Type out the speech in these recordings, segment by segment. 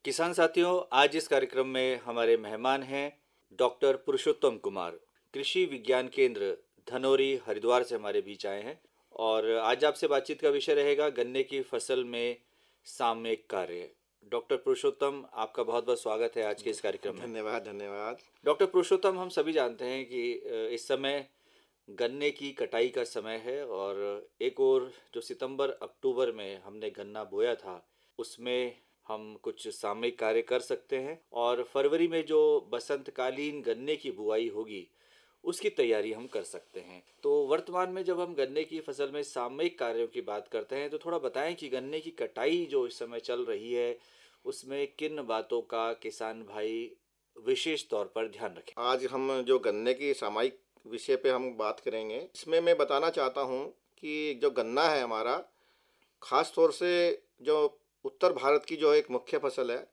किसान साथियों, आज इस कार्यक्रम में हमारे मेहमान हैं डॉक्टर पुरुषोत्तम कुमार। कृषि विज्ञान केंद्र धनौरी हरिद्वार से हमारे बीच आए हैं और आज आपसे बातचीत का विषय रहेगा गन्ने की फसल में सामयिक कार्य। डॉक्टर पुरुषोत्तम, आपका बहुत बहुत स्वागत है आज के इस कार्यक्रम में। धन्यवाद धन्यवाद। डॉक्टर पुरुषोत्तम, हम सभी जानते हैं कि इस समय गन्ने की कटाई का समय है और एक और जो सितंबर अक्टूबर में हमने गन्ना बोया था उसमें हम कुछ सामयिक कार्य कर सकते हैं और फरवरी में जो बसंतकालीन गन्ने की बुआई होगी उसकी तैयारी हम कर सकते हैं। तो वर्तमान में जब हम गन्ने की फसल में सामयिक कार्यों की बात करते हैं तो थोड़ा बताएं कि गन्ने की कटाई जो इस समय चल रही है उसमें किन बातों का किसान भाई विशेष तौर पर ध्यान रखें। आज हम जो गन्ने की सामयिक विषय पे हम बात करेंगे। इसमें मैं बताना चाहता हूँ कि जो गन्ना है हमारा, ख़ास तौर से जो उत्तर भारत की जो एक मुख्य फसल है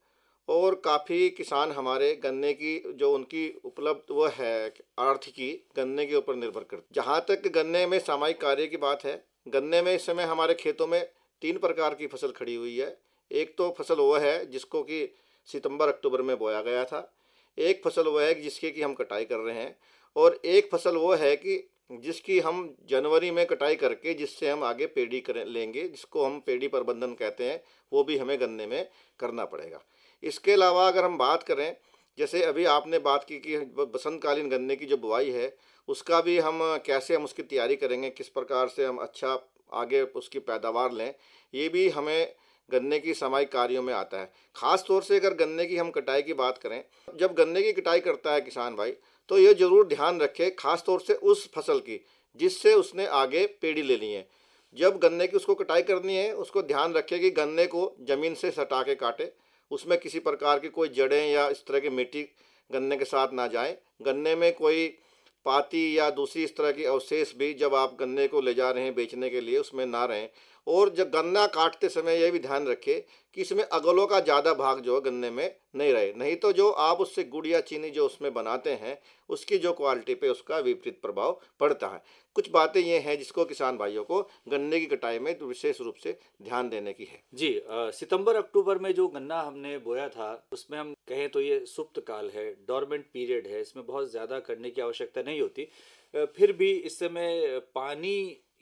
और काफ़ी किसान हमारे गन्ने की जो उनकी उपलब्ध वो है आर्थिकी गन्ने के ऊपर निर्भर करती। जहाँ तक गन्ने में सामयिक कार्य की बात है, गन्ने में इस समय हमारे खेतों में 3 प्रकार की फसल खड़ी हुई है। एक तो फसल वो है जिसको कि सितंबर अक्टूबर में बोया गया था। एक फसल वो है जिसकी कि हम कटाई कर रहे हैं और एक फसल वो है कि जिसकी हम जनवरी में कटाई करके जिससे हम आगे पेड़ी कर लेंगे, जिसको हम पेड़ी प्रबंधन कहते हैं, वो भी हमें गन्ने में करना पड़ेगा। इसके अलावा अगर हम बात करें, जैसे अभी आपने बात की कि बसंतकालीन गन्ने की जो बुआई है उसका भी हम कैसे हम उसकी तैयारी करेंगे, किस प्रकार से हम अच्छा आगे उसकी पैदावार लें, ये भी हमें गन्ने की सामयिक कार्यों में आता है। ख़ास तौर से अगर गन्ने की हम कटाई की बात करें, जब गन्ने की कटाई करता है किसान भाई, तो ये ज़रूर ध्यान रखे ख़ास तौर से उस फसल की जिससे उसने आगे पेड़ी लेनी है। जब गन्ने की उसको कटाई करनी है, उसको ध्यान रखे कि गन्ने को ज़मीन से सटा के काटे, उसमें किसी प्रकार की कोई जड़ें या इस तरह की मिट्टी गन्ने के साथ ना जाए। गन्ने में कोई पाती या दूसरी इस तरह की अवशेष भी जब आप गन्ने को ले जा रहे हैं बेचने के लिए उसमें ना रहें। और जब गन्ना काटते समय यह भी ध्यान रखें कि इसमें अगलों का ज़्यादा भाग जो है गन्ने में नहीं रहे, नहीं तो जो आप उससे गुड़ या चीनी जो उसमें बनाते हैं उसकी जो क्वालिटी पे उसका विपरीत प्रभाव पड़ता है। कुछ बातें ये हैं जिसको किसान भाइयों को गन्ने की कटाई में विशेष रूप से ध्यान देने की है। जी, सितंबर अक्टूबर में जो गन्ना हमने बोया था उसमें हम कहें तो ये सुप्त काल है, डोरमेंट पीरियड है, इसमें बहुत ज़्यादा करने की आवश्यकता नहीं होती। फिर भी इस समय पानी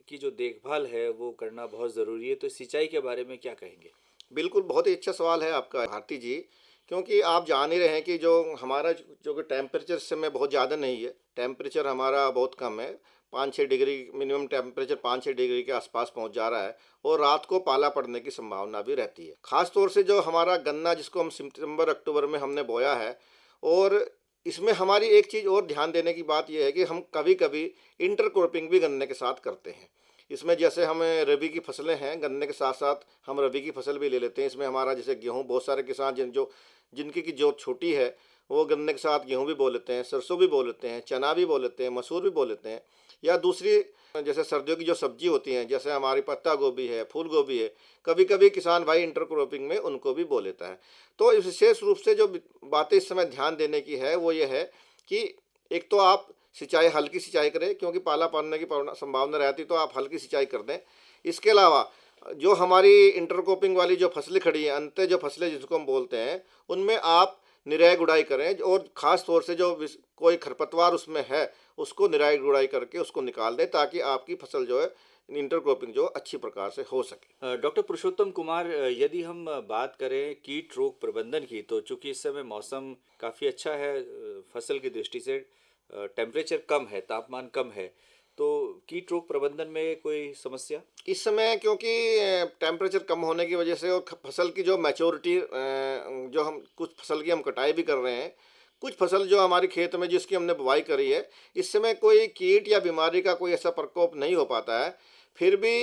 की जो देखभाल है वो करना बहुत ज़रूरी है, तो सिंचाई के बारे में क्या कहेंगे? बिल्कुल, बहुत ही अच्छा सवाल है आपका भारती जी, क्योंकि आप जान ही रहे हैं कि जो हमारा जो कि टेम्परेचर इस समय बहुत ज़्यादा नहीं है, टेम्परेचर हमारा बहुत कम है, 5-6 डिग्री मिनिमम टेम्परेचर 5-6 डिग्री के आसपास पहुंच जा रहा है और रात को पाला पड़ने की संभावना भी रहती है। ख़ास तौर से जो हमारा गन्ना जिसको हम सितंबर अक्टूबर में हमने बोया है, और इसमें हमारी एक चीज़ और ध्यान देने की बात यह है कि हम कभी-कभी इंटरक्रॉपिंग भी गन्ने के साथ करते हैं। इसमें जैसे हमें रबी की फसलें हैं, गन्ने के साथ साथ हम रबी की फसल भी ले लेते हैं। इसमें हमारा जैसे गेहूँ, बहुत सारे किसान जिनकी की जोत छोटी है वो गन्ने के साथ गेहूँ भी बो लेते हैं, सरसों भी बो लेते हैं, चना भी बो लेते हैं, मसूर भी बो लेते हैं। या दूसरी जैसे सर्दियों की जो सब्जी होती हैं, जैसे हमारी पत्ता गोभी है, फूल गोभी है, कभी कभी किसान भाई इंटरक्रॉपिंग में उनको भी बो लेता है। तो इस विशेष रूप से जो बातें इस समय ध्यान देने की है वो ये है कि एक तो आप सिंचाई हल्की सिंचाई करें, क्योंकि पाला पड़ने की संभावना रहती, तो आप हल्की सिंचाई कर दें। इसके अलावा जो हमारी इंटरक्रॉपिंग वाली जो फसलें खड़ी हैं, अंत्य जो फसलें जिसको हम बोलते हैं, उनमें आप निराई गुड़ाई करें और ख़ास तौर से जो कोई खरपतवार उसमें है उसको निराई गुड़ाई करके उसको निकाल दें, ताकि आपकी फसल जो है इंटरक्रॉपिंग जो अच्छी प्रकार से हो सके। डॉक्टर पुरुषोत्तम कुमार, यदि हम बात करें कीट रोग प्रबंधन की, तो चूंकि इस समय मौसम काफ़ी अच्छा है, फसल की दृष्टि से टेम्परेचर कम है, तापमान कम है, तो कीट रोग प्रबंधन में कोई समस्या? इस समय क्योंकि टेम्परेचर कम होने की वजह से और फसल की जो मैच्योरिटी, जो हम कुछ फसल की हम कटाई भी कर रहे हैं, कुछ फसल जो हमारी खेत में जिसकी हमने बुवाई करी है, इस समय कोई कीट या बीमारी का कोई ऐसा प्रकोप नहीं हो पाता है। फिर भी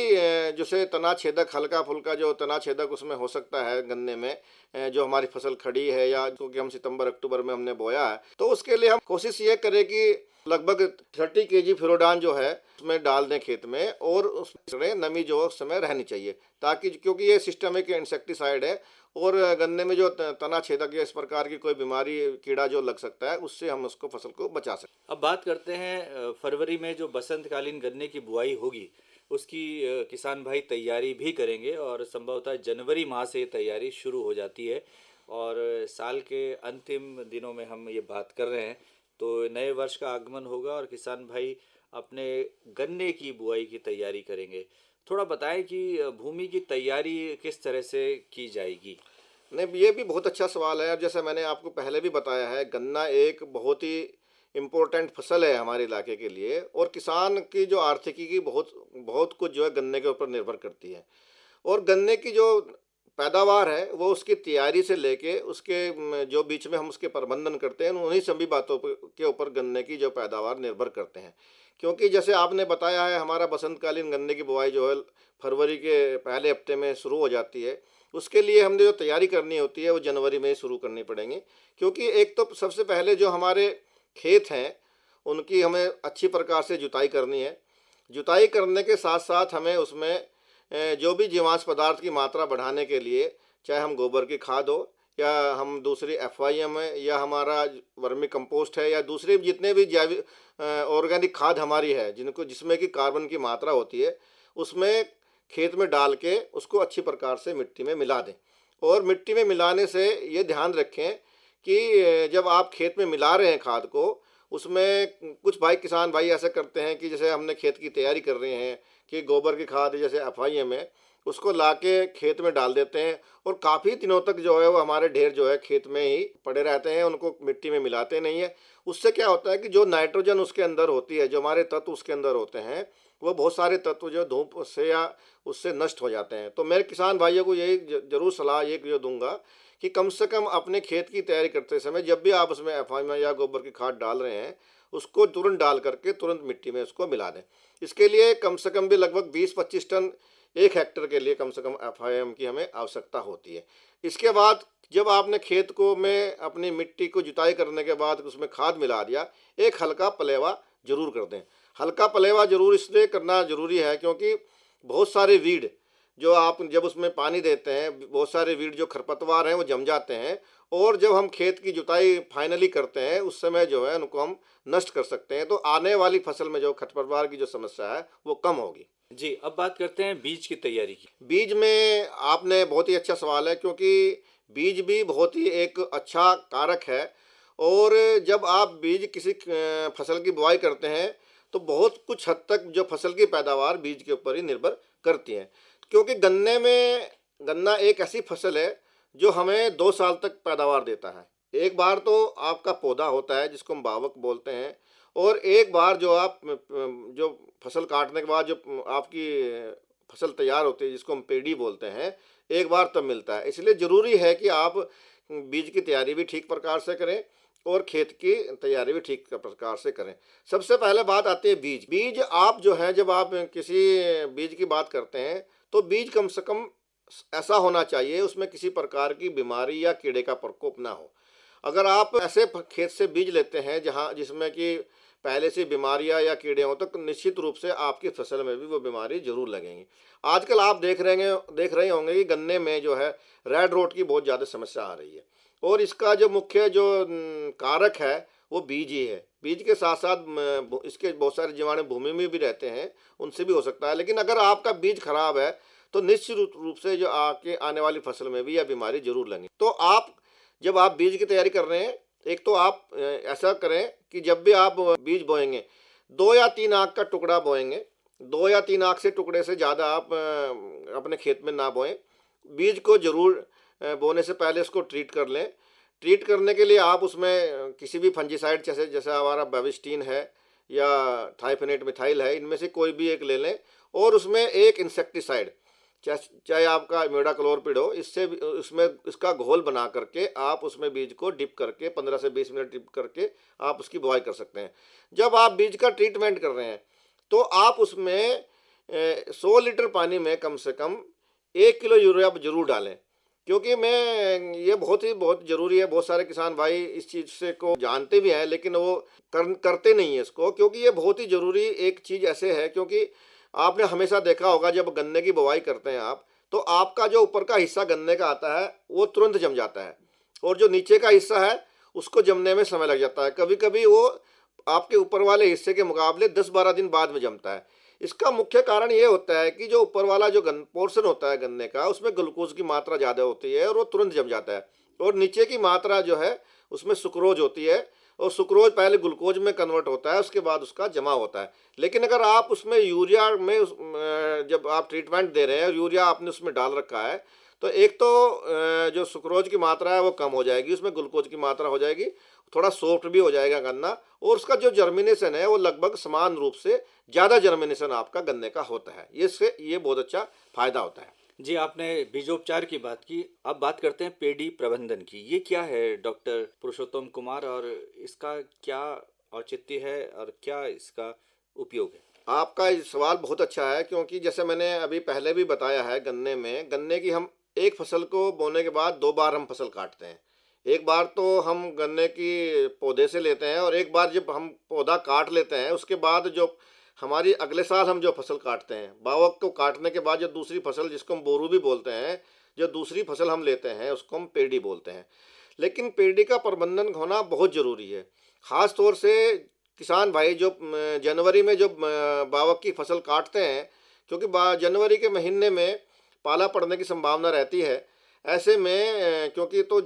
जैसे तना छेदक हल्का फुल्का जो तना छेदक उसमें हो सकता है गन्ने में, जो हमारी फसल खड़ी है या क्योंकि हम सितंबर अक्टूबर में हमने बोया है, तो उसके लिए हम कोशिश ये करें कि लगभग 30 केजी फिरोडान जो है उसमें डाल दें खेत में, और उसमें नमी जो उस समय रहनी चाहिए, ताकि क्योंकि ये सिस्टमिक इंसेक्टिसाइड है और गन्ने में जो तना छेदक या इस प्रकार की कोई बीमारी कीड़ा जो लग सकता है उससे हम उसको फसल को बचा सकते अब बात करते हैं फरवरी में जो बसंतकालीन गन्ने की बुआई होगी उसकी किसान भाई तैयारी भी करेंगे और संभवतः जनवरी माह से ये तैयारी शुरू हो जाती है और साल के अंतिम दिनों में हम ये बात कर रहे हैं, तो नए वर्ष का आगमन होगा और किसान भाई अपने गन्ने की बुआई की तैयारी करेंगे। थोड़ा बताएं कि भूमि की तैयारी किस तरह से की जाएगी? नहीं, ये भी बहुत अच्छा सवाल है। और जैसे मैंने आपको पहले भी बताया है, गन्ना एक बहुत ही इम्पोर्टेंट फसल है हमारे इलाके के लिए, और किसान की जो आर्थिकी की बहुत बहुत कुछ जो है गन्ने के ऊपर निर्भर करती है। और गन्ने की जो पैदावार है वो उसकी तैयारी से लेके उसके जो बीच में हम उसके प्रबंधन करते हैं, उन्हीं सभी बातों के ऊपर गन्ने की जो पैदावार निर्भर करते हैं। क्योंकि जैसे आपने बताया है, हमारा बसंतकालीन गन्ने की बुआई जो है फरवरी के पहले हफ्ते में शुरू हो जाती है। उसके लिए हमने जो तैयारी करनी होती है वो जनवरी में ही शुरू करनी पड़ेंगी। क्योंकि एक तो सबसे पहले जो हमारे खेत हैं उनकी हमें अच्छी प्रकार से जुताई करनी है। जुताई करने के साथ साथ हमें उसमें जो भी जीवांश पदार्थ की मात्रा बढ़ाने के लिए, चाहे हम गोबर की खाद हो या हम दूसरी FIM है या हमारा वर्मी कंपोस्ट है या दूसरे जितने भी जैविक ऑर्गेनिक खाद हमारी है जिनको जिसमें कि कार्बन की मात्रा होती है, उसमें खेत में डाल के उसको अच्छी प्रकार से मिट्टी में मिला दें। और मिट्टी में मिलाने से ये ध्यान रखें कि जब आप खेत में मिला रहे हैं खाद को, उसमें कुछ भाई किसान भाई ऐसा करते हैं कि जैसे हमने खेत की तैयारी कर रहे हैं कि गोबर की खाद जैसे FIM है उसको लाके खेत में डाल देते हैं, और काफ़ी दिनों तक जो है वो हमारे ढेर जो है खेत में ही पड़े रहते हैं, उनको मिट्टी में मिलाते नहीं है। उससे क्या होता है कि जो नाइट्रोजन उसके अंदर होती है, जो हमारे तत्व उसके अंदर होते हैं, वो बहुत सारे तत्व जो धूप से या उससे नष्ट हो जाते हैं। तो मैं किसान भाइयों को यही जरूर सलाह ये जो दूंगा कि कम से कम अपने खेत की तैयारी करते समय जब भी आप उसमें FIM या गोबर की खाद डाल रहे हैं, उसको तुरंत डाल करके तुरंत मिट्टी में उसको मिला दें। इसके लिए कम से कम भी लगभग 20-25 टन 1 हेक्टर के लिए कम से कम FIM की हमें आवश्यकता होती है। इसके बाद जब आपने खेत को में अपनी मिट्टी को जुताई करने के बाद उसमें खाद मिला दिया, एक हल्का पलेवा जरूर कर दें। हल्का पलेवा जरूर इसलिए करना जरूरी है क्योंकि बहुत सारे वीड जो आप जब उसमें पानी देते हैं, बहुत सारे वीड जो खरपतवार हैं वो जम जाते हैं, और जब हम खेत की जुताई फाइनली करते हैं उस समय जो है उनको हम नष्ट कर सकते हैं। तो आने वाली फसल में जो खरपतवार की जो समस्या है वो कम होगी। जी, अब बात करते हैं बीज की तैयारी की। बीज में आपने बहुत ही अच्छा सवाल है, क्योंकि बीज भी बहुत ही एक अच्छा कारक है। और जब आप बीज किसी फसल की बुआई करते हैं तो बहुत कुछ हद तक जो फसल की पैदावार बीज के ऊपर ही निर्भर करती है। क्योंकि गन्ना एक ऐसी फसल है जो हमें 2 साल तक पैदावार देता है। एक बार तो आपका पौधा होता है जिसको हम बावक बोलते हैं, और एक बार जो आप जो फसल काटने के बाद जो आपकी फसल तैयार होती है जिसको हम पेडी बोलते हैं, एक बार तब मिलता है। इसलिए ज़रूरी है कि आप बीज की तैयारी भी ठीक प्रकार से करें और खेत की तैयारी भी ठीक प्रकार से करें। सबसे पहले बात आती है बीज। बीज आप जो है जब आप किसी बीज की बात करते हैं तो बीज कम से कम ऐसा होना चाहिए उसमें किसी प्रकार की बीमारी या कीड़े का प्रकोप ना हो। अगर आप ऐसे खेत से बीज लेते हैं जहाँ जिसमें कि पहले से बीमारियां या कीड़े हों, तो निश्चित रूप से आपकी फसल में भी वो बीमारी जरूर लगेंगी। आजकल आप देख रहे होंगे कि गन्ने में जो है रेड रोट की बहुत ज़्यादा समस्या आ रही है, और इसका जो मुख्य जो कारक है वो बीज ही है। बीज के साथ साथ इसके बहुत सारे जीवाणु भूमि में भी रहते हैं, उनसे भी हो सकता है। लेकिन अगर आपका बीज खराब है तो निश्चित रूप से जो आके आने वाली फसल में भी यह बीमारी जरूर लगेगी। तो आप जब आप बीज की तैयारी कर रहे हैं, एक तो आप ऐसा करें कि जब भी आप बीज बोएंगे 2 या 3 आँख का टुकड़ा बोएंगे। 2 या 3 आँख से टुकड़े से ज़्यादा आप अपने खेत में ना बोएं। बीज को जरूर बोने से पहले इसको ट्रीट कर लें। ट्रीट करने के लिए आप उसमें किसी भी फंजीसाइड जैसे जैसे हमारा बेविस्टीन है या थाइफेनेट मिथाइल है, इनमें से कोई भी एक ले लें, और उसमें एक इंसेक्टिसाइड चाहे आपका इमिडाक्लोरपिड हो, इससे उसमें इसका घोल बना करके आप उसमें बीज को डिप करके 15 से 20 मिनट डिप करके आप उसकी बुआई कर सकते हैं। जब आप बीज का ट्रीटमेंट कर रहे हैं तो आप उसमें 100 लीटर पानी में कम से कम 1 किलो यूरिया जरूर डालें। क्योंकि ये बहुत ज़रूरी है। बहुत सारे किसान भाई इस चीज़ से को जानते भी हैं लेकिन वो करते नहीं है इसको, क्योंकि ये बहुत ही ज़रूरी एक चीज़ ऐसे है। क्योंकि आपने हमेशा देखा होगा जब गन्ने की बुवाई करते हैं आप, तो आपका जो ऊपर का हिस्सा गन्ने का आता है वो तुरंत जम जाता है, और जो नीचे का हिस्सा है उसको जमने में समय लग जाता है। कभी कभी वो आपके ऊपर वाले हिस्से के मुकाबले 10-12 दिन बाद में जमता है। इसका मुख्य कारण ये होता है कि जो ऊपर वाला जो पोर्शन होता है गन्ने का, उसमें ग्लूकोज की मात्रा ज़्यादा होती है और वो तुरंत जम जाता है। और नीचे की मात्रा जो है उसमें सुक्रोज होती है, और सुक्रोज पहले ग्लूकोज में कन्वर्ट होता है, उसके बाद उसका जमा होता है। लेकिन अगर आप उसमें यूरिया में जब आप ट्रीटमेंट दे रहे हैं और यूरिया आपने उसमें डाल रखा है, तो एक तो जो सुक्रोज की मात्रा है वो कम हो जाएगी, उसमें ग्लूकोज की मात्रा हो जाएगी, थोड़ा सॉफ्ट भी हो जाएगा गन्ना, और उसका जो जर्मिनेशन है वो लगभग समान रूप से ज़्यादा जर्मिनेशन आपका गन्ने का होता है। इससे ये बहुत अच्छा फायदा होता है। जी, आपने बीजोपचार की बात की। अब बात करते हैं पेड़ी प्रबंधन की। ये क्या है डॉक्टर पुरुषोत्तम कुमार, और इसका क्या औचित्य है और क्या इसका उपयोग है? आपका ये सवाल बहुत अच्छा है, क्योंकि जैसे मैंने अभी पहले भी बताया है, गन्ने की हम एक फसल को बोने के बाद 2 बार हम फसल काटते हैं। एक बार तो हम गन्ने की पौधे से लेते हैं, और एक बार जब हम पौधा काट लेते हैं उसके बाद जो हमारी अगले साल हम जो फसल काटते हैं, बावक को काटने के बाद जो दूसरी फसल जिसको हम बोरू भी बोलते हैं, जो दूसरी फसल हम लेते हैं उसको हम पेड़ी बोलते हैं। लेकिन पेड़ी का प्रबंधन होना बहुत ज़रूरी है। ख़ास तौर से किसान भाई जो जनवरी में जो बावक की फसल काटते हैं, क्योंकि जनवरी के महीने में पाला पड़ने की संभावना रहती है। ऐसे में क्योंकि तो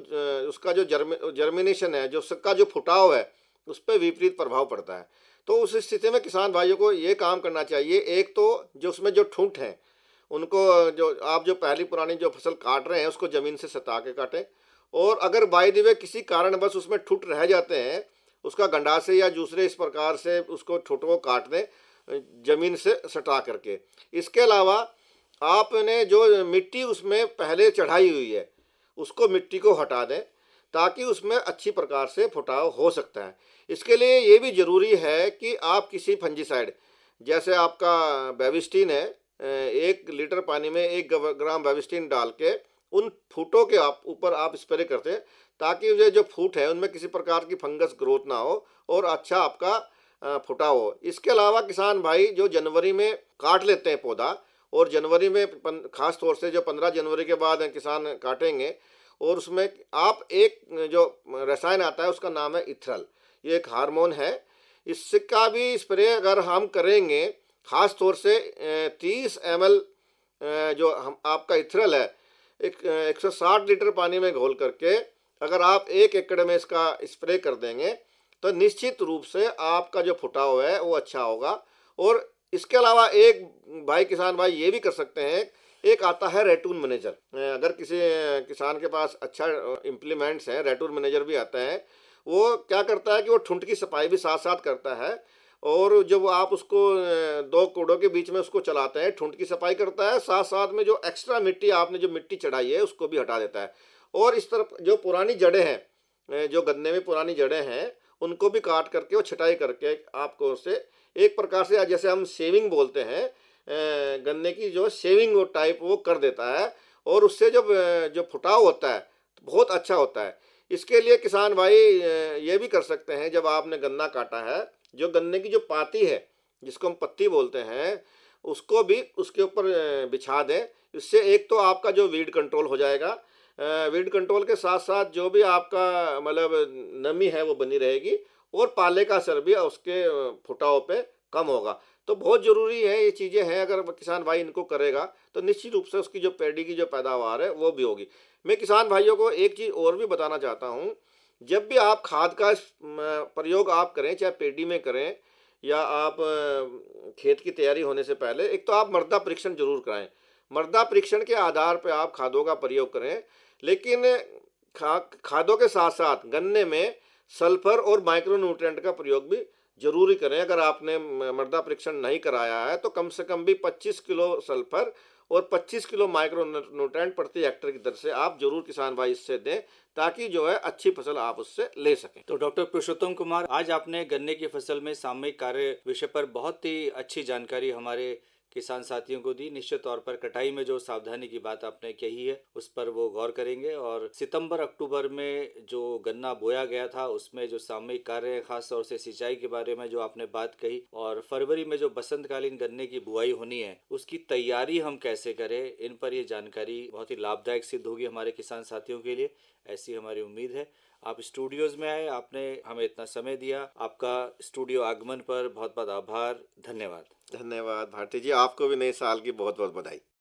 उसका जो जर्मिनेशन है, जो उसका जो फुटाव है, उस पर विपरीत प्रभाव पड़ता है। तो उस स्थिति में किसान भाइयों को ये काम करना चाहिए, एक तो जो उसमें जो ठूंठ हैं उनको, जो आप जो पहली पुरानी जो फसल काट रहे हैं उसको ज़मीन से सटा के काटें, और अगर बाय द वे किसी कारणवश उसमें ठूंठ रह जाते हैं, उसका गंडासे या दूसरे इस प्रकार से उसको ठूंठ को काट दें ज़मीन से सटा करके। इसके अलावा आपने जो मिट्टी उसमें पहले चढ़ाई हुई है उसको मिट्टी को हटा दें, ताकि उसमें अच्छी प्रकार से फुटाव हो सकता है। इसके लिए ये भी ज़रूरी है कि आप किसी फंजीसाइड, जैसे आपका बेविस्टिन है, 1 लीटर पानी में 1 ग्राम बेविस्टिन डाल के उन फूटों के आप ऊपर आप स्प्रे करते हैं, ताकि ये जो फूट है उनमें किसी प्रकार की फंगस ग्रोथ ना हो और अच्छा आपका फुटाव हो। इसके अलावा किसान भाई जो जनवरी में काट लेते हैं पौधा, और जनवरी में खास तौर से जो 15 जनवरी के बाद किसान काटेंगे, और उसमें आप एक जो रसायन आता है उसका नाम है इथरल, ये एक हार्मोन है, इसका भी स्प्रे अगर हम करेंगे, खास तौर से 30 ml जो हम आपका इथरल है, 160 लीटर पानी में घोल करके अगर आप 1 एकड़ में इसका स्प्रे कर देंगे, तो निश्चित रूप से आपका जो फुटाव है वो अच्छा होगा। और इसके अलावा एक भाई किसान भाई ये भी कर सकते हैं, एक आता है रेटून मैनेजर। अगर किसी किसान के पास अच्छा इम्प्लीमेंट्स है, रेटून मैनेजर भी आता है, वो क्या करता है कि वो ठुंड की सफाई भी साथ साथ करता है, और जब आप उसको 2 कोड़ों के बीच में उसको चलाते हैं, ठुंड की सफाई करता है, साथ साथ में जो एक्स्ट्रा मिट्टी आपने जो मिट्टी चढ़ाई है उसको भी हटा देता है। और इस तरफ जो पुरानी जड़ें हैं, जो गन्ने में पुरानी जड़ें हैं, उनको भी काट करके और छटाई करके आपको उससे एक प्रकार से जैसे हम शेविंग बोलते हैं, गन्ने की जो शेविंग वो टाइप वो कर देता है, और उससे जब जो फुटाव होता है बहुत अच्छा होता है। इसके लिए किसान भाई ये भी कर सकते हैं, जब आपने गन्ना काटा है, जो गन्ने की जो पाती है जिसको हम पत्ती बोलते हैं, उसको भी उसके ऊपर बिछा दें। इससे एक तो आपका जो वीड कंट्रोल हो जाएगा, वीड कंट्रोल के साथ साथ जो भी आपका मतलब नमी है वो बनी रहेगी, और पाले का असर भी उसके फुटाव पे कम होगा। तो बहुत ज़रूरी है ये चीज़ें हैं, अगर किसान भाई इनको करेगा तो निश्चित रूप से उसकी जो पैडी की जो पैदावार है वो भी होगी। मैं किसान भाइयों को एक चीज़ और भी बताना चाहता हूँ, जब भी आप खाद का प्रयोग आप करें, चाहे पेडी में करें या आप खेत की तैयारी होने से पहले, एक तो आप मृदा परीक्षण जरूर कराएं। मृदा परीक्षण के आधार पर आप खादों का प्रयोग करें, लेकिन खादों के साथ साथ गन्ने में सल्फर और माइक्रो न्यूट्रिएंट का प्रयोग भी जरूरी करें। अगर आपने मृदा परीक्षण नहीं कराया है तो कम से कम भी 25 किलो सल्फर और 25 किलो माइक्रो न्यूट्रिएंट प्रति हेक्टेयर की दर से आप जरूर किसान भाई इससे दें, ताकि जो है अच्छी फसल आप उससे ले सकें। तो डॉक्टर पुरुषोत्तम कुमार, आज आपने गन्ने की फसल में सामयिक कार्य विषय पर बहुत ही अच्छी जानकारी हमारे किसान साथियों को दी। निश्चित तौर पर कटाई में जो सावधानी की बात आपने कही है उस पर वो गौर करेंगे, और सितंबर अक्टूबर में जो गन्ना बोया गया था उसमें जो सामयिक कार्य है, खास तौर से सिंचाई के बारे में जो आपने बात कही, और फरवरी में जो बसंतकालीन गन्ने की बुआई होनी है उसकी तैयारी हम कैसे करें, इन पर ये जानकारी बहुत ही लाभदायक सिद्ध होगी हमारे किसान साथियों के लिए, ऐसी हमारी उम्मीद है। आप स्टूडियोज में आए, आपने हमें इतना समय दिया, आपका स्टूडियो आगमन पर बहुत बहुत आभार, धन्यवाद। धन्यवाद भारती जी, आपको भी नए साल की बहुत बहुत बधाई।